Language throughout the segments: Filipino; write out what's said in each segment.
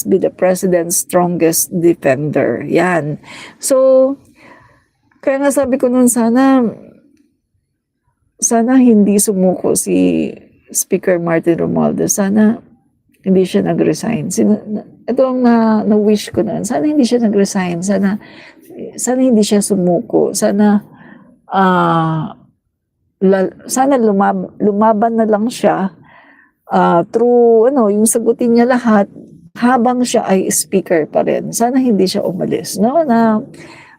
be the President's strongest defender. Yan. So, kaya nga sabi ko noon, sana hindi sumuko si Speaker Martin Romualdez. Sana hindi siya nag-resign. Ito ang na-wish ko noon. Sana hindi siya nag-resign. Sana hindi siya sumuko. Sana lumaban na lang siya through yung sagutin niya lahat habang siya ay speaker pa rin. Sana hindi siya umalis. No?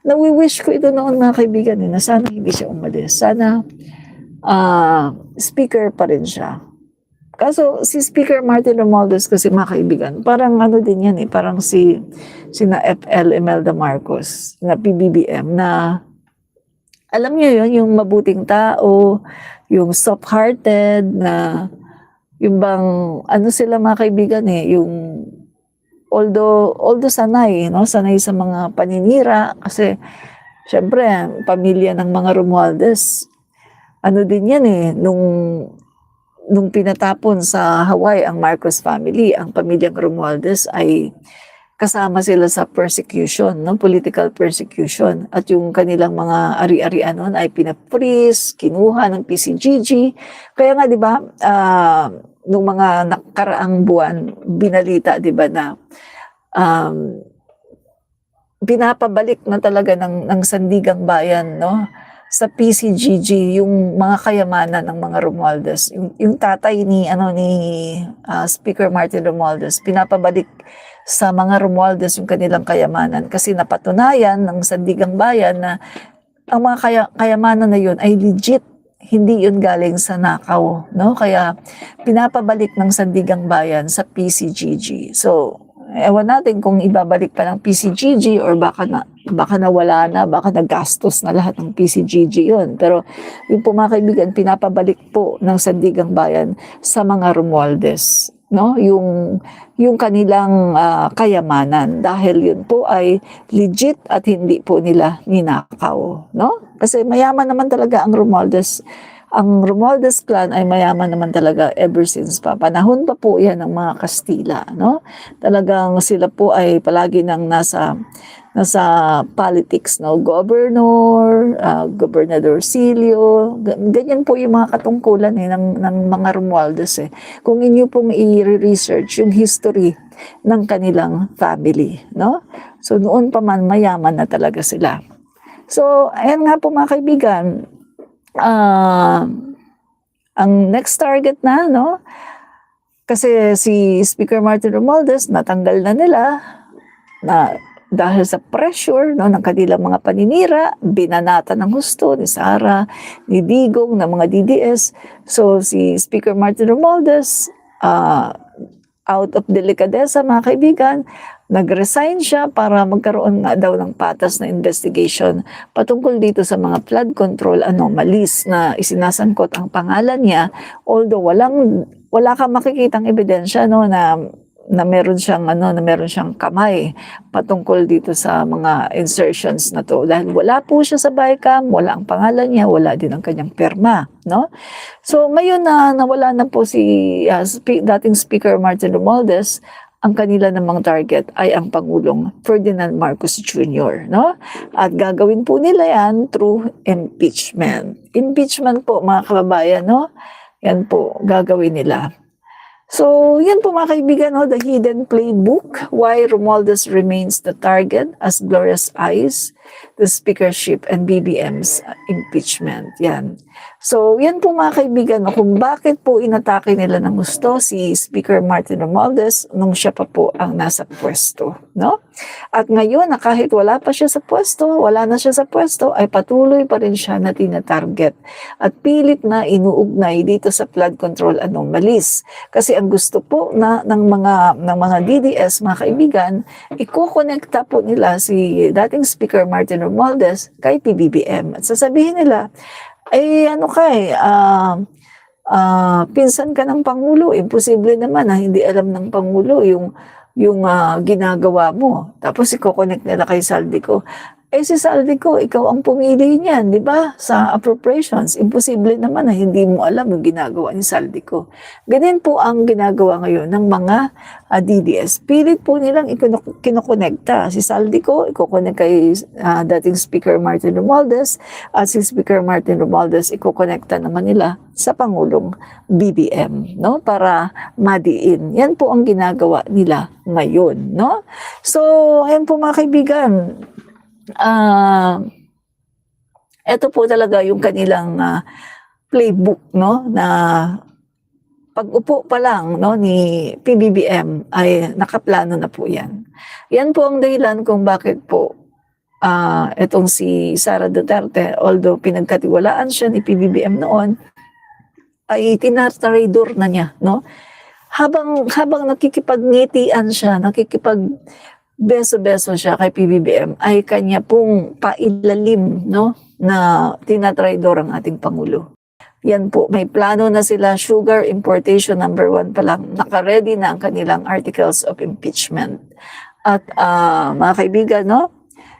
Nawi-wish ko ito noon, mga kaibigan, na sana hindi siya umalis. Sana speaker pa rin siya. Kaso si Speaker Martin Romualdez kasi, mga kaibigan, parang din yan parang sina FL Imelda Marcos na PBBM na alam niyo yun, yung mabuting tao, yung soft-hearted na yung bang sila, mga kaibigan yung although sanay sa mga paninira kasi syempre pamilya ng mga Romualdez din yan nung pinatapon sa Hawaii ang Marcos family, ang pamilyang Romualdez ay kasama sila sa persecution, political persecution. At yung kanilang mga ari-arian noon ay pinapris, kinuha ng PCGG. Kaya nga, di ba, nung mga nakaraang buwan, binalita, di ba, na pinapabalik na talaga ng Sandigang Bayan, sa PCGG yung mga kayamanan ng mga Romualdez. Yung tatay ni Speaker Martin Romualdez, pinapabalik sa mga Romualdez yung kanilang kayamanan kasi napatunayan ng Sandigang Bayan na ang mga kayamanan na yun ay legit, hindi yun galing sa nakaw, Kaya pinapabalik ng Sandigang Bayan sa PCGG. So, ewan natin kung ibabalik pa ng PCGG or baka nawala na, baka nagastos na lahat ng PCGG yun. Pero yung po, mga kaibigan, pinapabalik po ng Sandigang Bayan sa mga Romualdez, yung kanilang kayamanan dahil yun po ay legit at hindi po nila ninakaw, Kasi mayaman naman talaga ang Romualdez. Ang Romualdez clan ay mayaman naman talaga ever since pa. Panahon pa po yan ng mga Kastila, Talagang sila po ay palagi nang nasa politics, Governor, Gobernador Silio, ganyan po yung mga katungkulan ng mga Romualdez. Kung inyo pong i-research yung history ng kanilang family, So noon pa man mayaman na talaga sila. So ayan nga po, mga kaibigan, ang next target na, kasi si Speaker Martin Romualdez natanggal na nila na dahil sa pressure ng kanilang mga paninira, binanata ng husto ni Sara, ni Digong, ng mga DDS. So si Speaker Martin Romualdez, out of delicadeza, mga kaibigan, nag-resign siya para magkaroon nga daw ng patas na investigation patungkol dito sa mga flood control anomalies na isinasangkot ang pangalan niya, although wala kang makikitang ebidensya na meron siyang kamay patungkol dito sa mga insertions na to dahil wala po siya sa BICAM, wala ang pangalan niya, wala din ang kanyang perma, So ngayon na nawala na po si dating Speaker Martin Romualdez, ang kanila namang target ay ang Pangulong Ferdinand Marcos Jr., At gagawin po nila yan through impeachment. Impeachment po, mga kababayan, Yan po gagawin nila. So, yan po, mga kaibigan, the hidden playbook, why Romualdez remains the target as Gloria's eyes the speakership and BBM's impeachment. Yan. So, yan po, mga kaibigan, kung bakit po inatake nila ng gusto si Speaker Martin Romualdez nung siya pa po ang nasa pwesto, At ngayon, na kahit wala pa siya sa pwesto, wala na siya sa pwesto, ay patuloy pa rin siya na tinatarget at pilit na inuugnay dito sa flood control anomalies. Kasi ang gusto po ng mga DDS, mga kaibigan, iko-connecta po nila si dating Speaker Martin Romualdez kay PBBM. At sasabihin nila, pinsan ka ng Pangulo, imposible naman na hindi alam ng Pangulo yung ginagawa mo. Tapos i-connect nila kay Saldico. Eh si Saldico, ikaw ang pumili niyan, di ba? Sa appropriations. Imposible naman na hindi mo alam yung ginagawa ni Saldico. Ganyan po ang ginagawa ngayon ng mga DDS. Pilit po nilang kinokonekta. Si Saldico, ikokonek kay dating Speaker Martin Romualdez, at si Speaker Martin Romualdez, ikokonekta naman nila sa Pangulong BBM, no? Para madiin. Yan po ang ginagawa nila ngayon, no? So, ayan po mga kaibigan, ito po talaga yung kanilang playbook, no, na pag-upo pa lang, no, ni PBBM ay nakaplano na po yan. Yan po ang dahilan kung bakit po itong si Sara Duterte, although pinagkatiwalaan siya ni PBBM noon, ay tinatraidor na niya, no? Habang nakikipagnitian siya, beso-beso siya kay PBBM, ay kanya pong pailalim, no, na tinatraidor ang ating Pangulo. Yan po, may plano na sila, sugar importation number 1 pa lang, nakaredy na ang kanilang articles of impeachment. At mga kaibigan, no,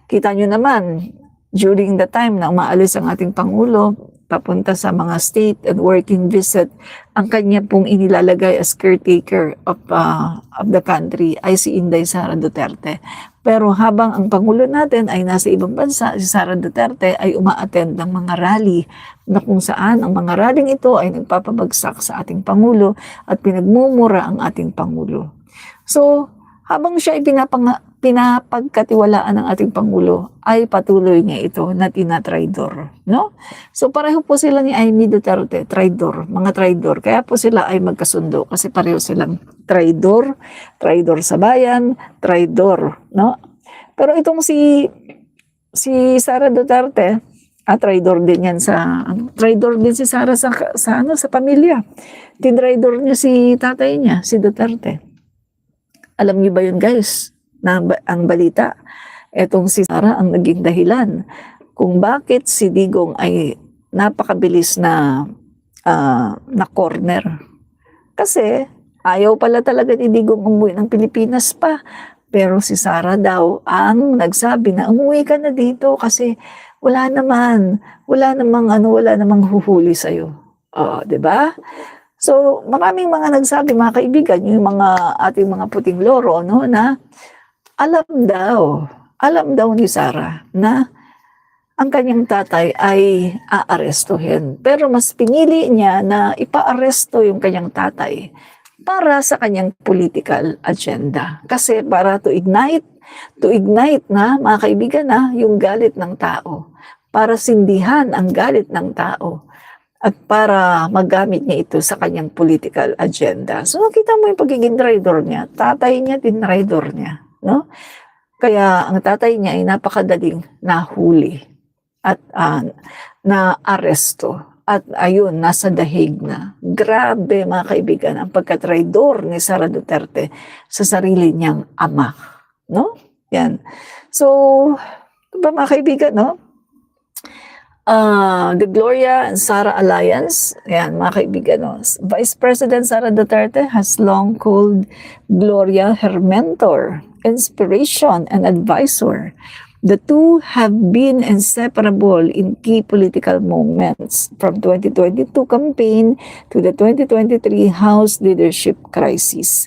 kita nyo naman, during the time na umaalis ang ating Pangulo, papunta sa mga state and working visit, ang kanya pong inilalagay as caretaker of the country ay si Inday Sara Duterte. Pero habang ang Pangulo natin ay nasa ibang bansa, si Sara Duterte ay uma-attend ng mga rally na kung saan ang mga rallying ito ay nagpapabagsak sa ating Pangulo at pinagmumura ang ating Pangulo. So, habang siya ay pinapagkatiwalaan ng ating Pangulo, ay patuloy niya ito na tinatraidor, no? So pareho po sila ni Amy Duterte, traidor, mga traidor. Kaya po sila ay magkasundo kasi pareho silang traidor sa bayan, traidor, no? Pero itong si Sara Duterte, traidor din yan traidor din si Sara sa pamilya. Tinraidor niya si tatay niya, si Duterte. Alam niyo ba yun, guys, na ang balita? Etong si Sara ang naging dahilan kung bakit si Digong ay napakabilis na corner. Kasi ayaw pala talaga ni Digong umuwi ng Pilipinas pa. Pero si Sara daw ang nagsabi na umuwi ka na dito kasi wala namang huhuli sa'yo. Di ba? So, maraming mga nagsabi, mga kaibigan, yung mga ating mga puting loro, no, na alam daw ni Sara na ang kanyang tatay ay aarestuhin. Pero mas pinili niya na ipaaresto yung kanyang tatay para sa kanyang political agenda. Kasi para to ignite na, mga kaibigan, na yung galit ng tao. Para sindihan ang galit ng tao. At para magamit niya ito sa kanyang political agenda. So, nakita mo yung pagiging traidor niya. Tatay niya, tinraidor niya. No? Kaya ang tatay niya ay napakadaling nahuli at na-aresto. At ayun, nasa dahig na. Grabe, mga kaibigan, ang pagkatraidor ni Sara Duterte sa sarili niyang ama. No? Yan. So, mga kaibigan, no? The Gloria and Sara Alliance, yan mga kaibigan, no? Vice President Sara Duterte has long called Gloria her mentor, inspiration, and advisor. The two have been inseparable in key political moments, from 2022 campaign to the 2023 House leadership crisis.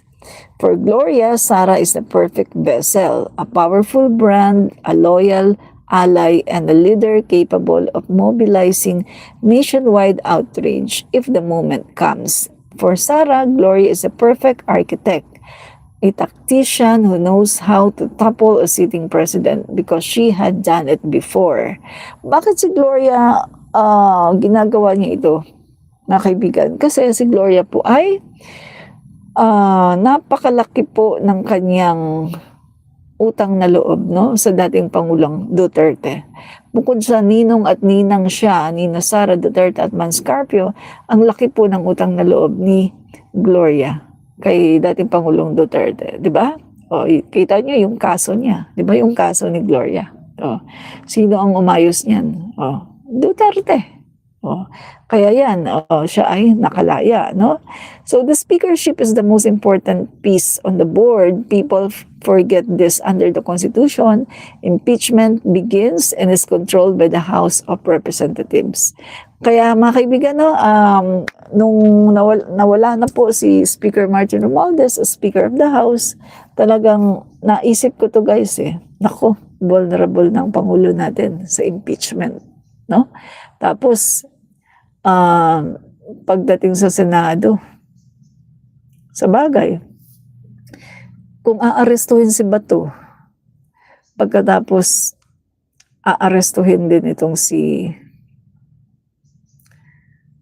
For Gloria, Sara is the perfect vessel, a powerful brand, a loyal ally, and a leader capable of mobilizing nationwide outrage if the moment comes. For Sara, Gloria is a perfect architect, a tactician who knows how to topple a sitting president because she had done it before. Bakit si Gloria ginagawa niya ito, mga kaibigan? Kasi si Gloria po ay napakalaki po ng kanyang utang na loob, no, sa dating Pangulong Duterte. Bukod sa ninong at ninang siya, Nina Sara Duterte at Manscarpio, ang laki po ng utang na loob ni Gloria kay dating Pangulong Duterte, di ba? Kita niyo yung kaso niya, di ba, yung kaso ni Gloria. Sino ang umayos niyan? Duterte. Oh, kaya yan, siya ay nakalaya, no? So the speakership is the most important piece on the board. People forget this under the Constitution. Impeachment begins and is controlled by the House of Representatives. Kaya mga kaibigan, no, nung nawala na po si Speaker Martin Romualdez as Speaker of the House, talagang naisip ko to guys Nako, vulnerable ng Pangulo natin sa impeachment, no? Tapos, pagdating sa Senado, sa bagay, kung aarestuhin si Bato, pagkatapos aarestuhin din itong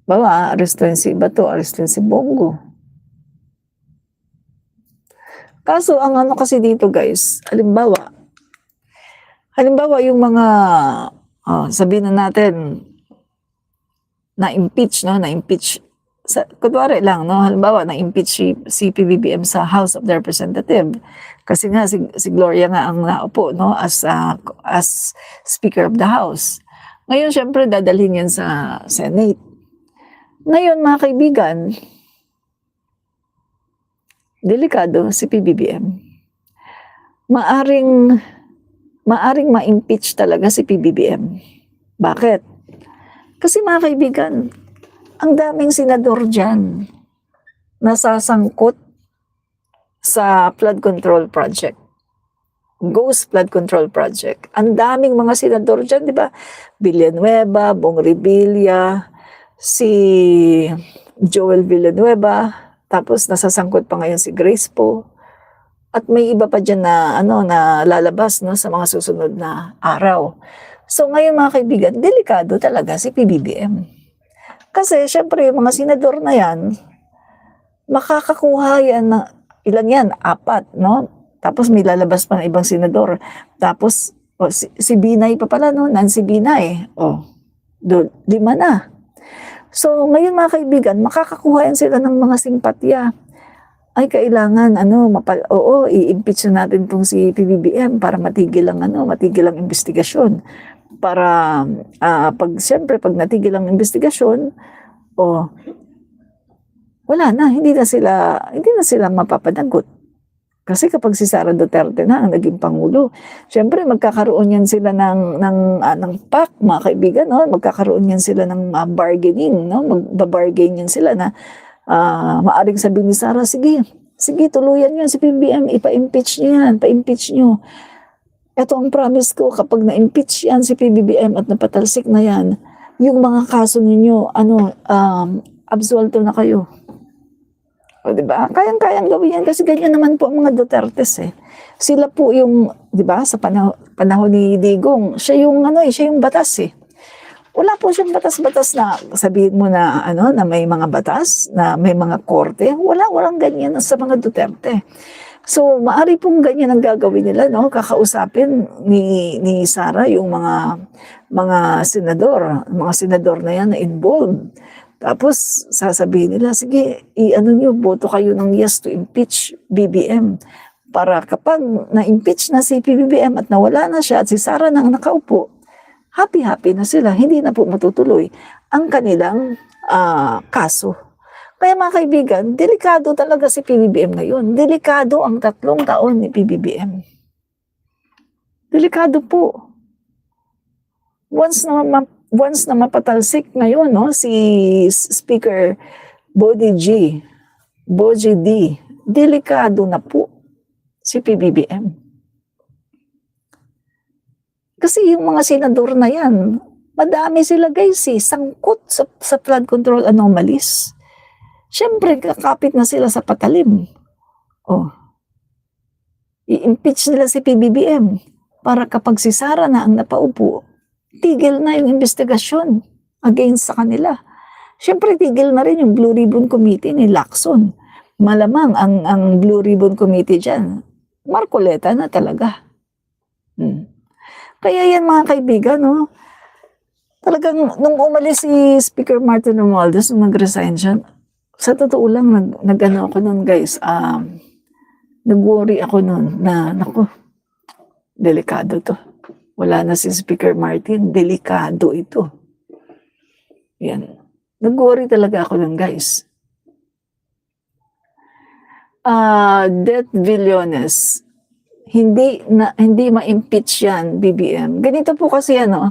aarestuhin si Bato, aarestuhin si Bongo. Kaso, ang ano kasi dito guys, halimbawa yung mga, sabihin na natin, na-impeach, no? Na-impeach. Kunwari lang, no? Halimbawa, na-impeach si PBBM sa House of the Representative. Kasi nga, si Gloria nga ang naupo, no? As Speaker of the House. Ngayon, syempre, dadalhin yan sa Senate. Ngayon, mga kaibigan, delikado si PBBM. Maaring ma-impeach talaga si PBBM. Bakit? Kasi mga kaibigan, ang daming senador dyan nasasangkot sa flood control project. Ghost flood control project. Ang daming mga senador dyan, di ba? Villanueva, Bong Revilla, si Joel Villanueva, tapos nasasangkot pa ngayon si Grace Poe. At may iba pa dyan na, na lalabas, no, sa mga susunod na araw. So ngayon mga kaibigan, delikado talaga si PBBM. Kasi syempre yung mga senador na yan, makakakuha yan na, ilan yan? 4, no? Tapos may lalabas pa ng ibang senador. Tapos si Binay pa pala, no? Nancy Binay. 5 na. So ngayon mga kaibigan, makakakuha yan sila ng mga simpatya. Ay kailangan i-impeach na natin tong si PBBM para matigil ang investigasyon. Para siyempre pag natigil ang investigasyon, wala na, hindi na sila mapapanagot. Kasi kapag si Sara Duterte na ang naging pangulo, siyempre magkakaroon yan sila ng PAC, mga kaibigan, no? Magkakaroon yan sila ng bargaining, no? Magbabargain yan sila na maaring sabihin ni Sara, sige, tuluyan nyo si PBBM, ipa-impeach nyo yan, pa-impeach nyo. Ito ang promise ko, kapag na-impeach yan si PBBM at napatalsik na yan, yung mga kaso ninyo, absuelto na kayo. O, diba? Kayang-kayang gawin yan kasi ganyan naman po ang mga Dutertes Sila po yung, diba, sa panahon ni Digong, siya yung batas Wala po siyang batas-batas na sabihin mo na na may mga batas, na may mga korte. Walang ganyan sa mga Duterte. So, maari pong ganyan ang gagawin nila, no? Kakausapin ni Sara yung mga senador na yan na involved. Tapos, sasabihin nila, sige, boto kayo ng yes to impeach BBM. Para kapag na-impeach na si PBBM at nawala na siya at si Sara na ang nakaupo, happy-happy na sila. Hindi na po matutuloy ang kanilang kaso. Kaya mga kaibigan, delikado talaga si PBBM ngayon. Delikado ang 3 taon ni PBBM. Delikado po. Once na mapatalsik ngayon, no, si Speaker Boji D, delikado na po si PBBM. Kasi yung mga senador na yan, madami sila guys sangkot sa flood control anomalies. Siyempre, kakapit na sila sa patalim. I-impeach nila si PBBM para kapag si Sara na ang napaupo, tigil na yung investigasyon against sa kanila. Siyempre, tigil na rin yung Blue Ribbon Committee ni Lacson. Malamang ang Blue Ribbon Committee dyan, Marcoleta na talaga. Kaya yan mga kaibigan, no? Talagang nung umalis si Speaker Martin Romualdez, nung nag-resign siya, sa totoo lang, nag-ano ako nun guys, nag-worry ako nun na, naku, delikado to. Wala na si Speaker Martin, delikado ito. Yan. Nag-worry talaga ako dun, guys. Det Villones, hindi ma-impeach yan, BBM. Ganito po kasi ano,